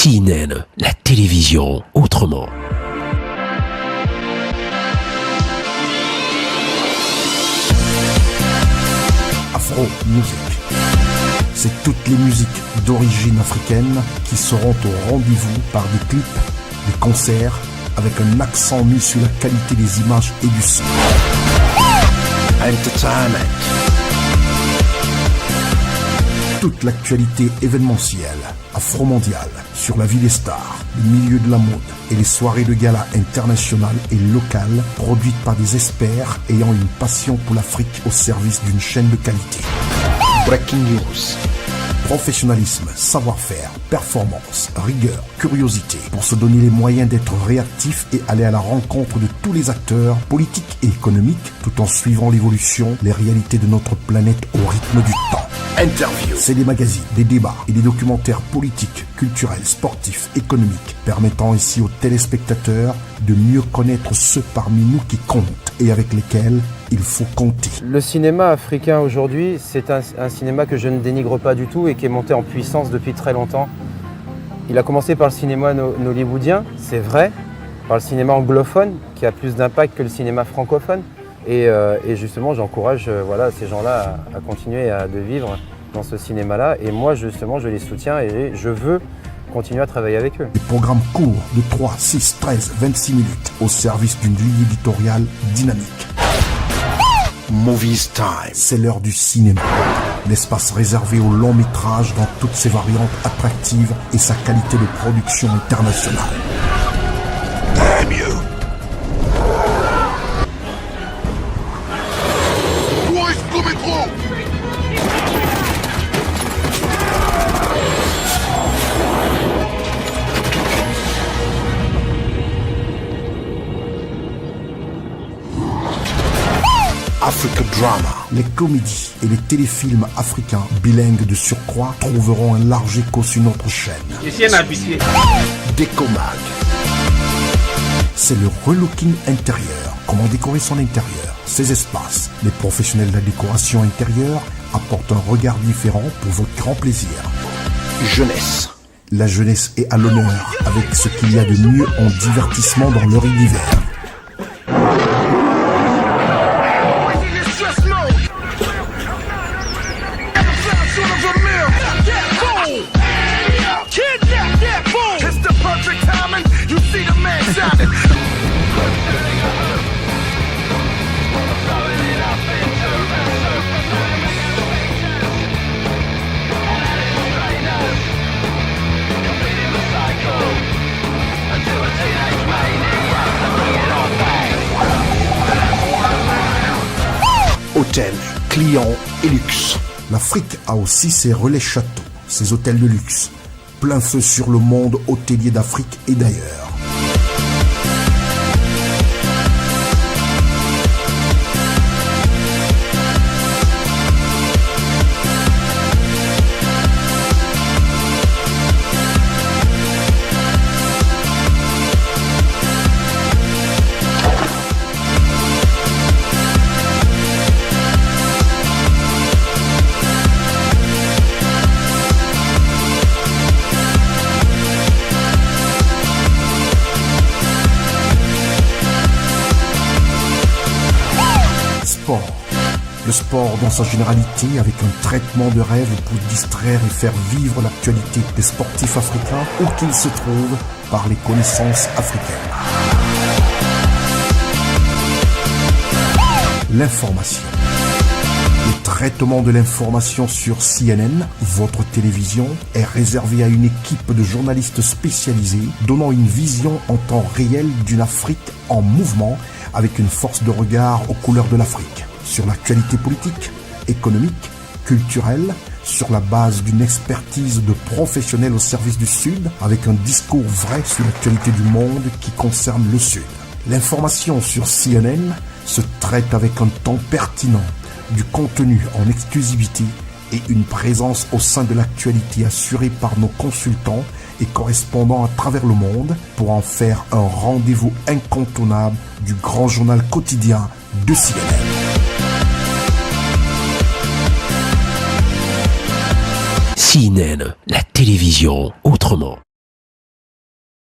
CNN, la télévision autrement. Afro Music. C'est toutes les musiques d'origine africaine qui seront au rendez-vous par des clips, des concerts, avec un accent mis sur la qualité des images et du son. Entertainment. Toute l'actualité événementielle, afro-mondiale, sur la vie des stars, le milieu de la mode et les soirées de gala internationales et locales produites par des experts ayant une passion pour l'Afrique au service d'une chaîne de qualité. Breaking news. Professionnalisme, savoir-faire, performance, rigueur, curiosité pour se donner les moyens d'être réactif et aller à la rencontre de tous les acteurs politiques et économiques tout en suivant l'évolution, les réalités de notre planète au rythme du temps. Interview. C'est des magazines, des débats et des documentaires politiques, culturels, sportifs, économiques, permettant ainsi aux téléspectateurs de mieux connaître ceux parmi nous qui comptent et avec lesquels il faut compter. Le cinéma africain aujourd'hui, c'est un cinéma que je ne dénigre pas du tout et qui est monté en puissance depuis très longtemps. Il a commencé par le cinéma hollywoodien, c'est vrai, par le cinéma anglophone qui a plus d'impact que le cinéma francophone. Et justement, j'encourage ces gens-là à continuer de vivre dans ce cinéma-là. Et moi, justement, je les soutiens et je veux continuer à travailler avec eux. Des programmes courts de 3, 6, 13, 26 minutes au service d'une ligne éditoriale dynamique. Movies Time. C'est l'heure du cinéma. L'espace réservé au long métrage dans toutes ses variantes attractives et sa qualité de production internationale. Damn you. Africa Drama. Les comédies et les téléfilms africains bilingues de surcroît trouveront un large écho sur notre chaîne. Décomag. C'est le relooking intérieur. Comment décorer son intérieur, ses espaces. Les professionnels de la décoration intérieure apportent un regard différent pour votre grand plaisir. Jeunesse. La jeunesse est à l'honneur avec ce qu'il y a de mieux en divertissement dans leur univers. Hôtels, clients et luxe. L'Afrique a aussi ses relais châteaux, ses hôtels de luxe. Plein feu sur le monde hôtelier d'Afrique et d'ailleurs. Le sport dans sa généralité avec un traitement de rêve pour distraire et faire vivre l'actualité des sportifs africains où qu'ils se trouvent par les connaissances africaines. L'information. Le traitement de l'information sur CNN, votre télévision, est réservé à une équipe de journalistes spécialisés donnant une vision en temps réel d'une Afrique en mouvement avec une force de regard aux couleurs de l'Afrique. Sur l'actualité politique, économique, culturelle, sur la base d'une expertise de professionnels au service du Sud, avec un discours vrai sur l'actualité du monde qui concerne le Sud. L'information sur CNN se traite avec un ton pertinent, du contenu en exclusivité et une présence au sein de l'actualité assurée par nos consultants et correspondants à travers le monde pour en faire un rendez-vous incontournable du grand journal quotidien de CNN. CNN, la télévision autrement.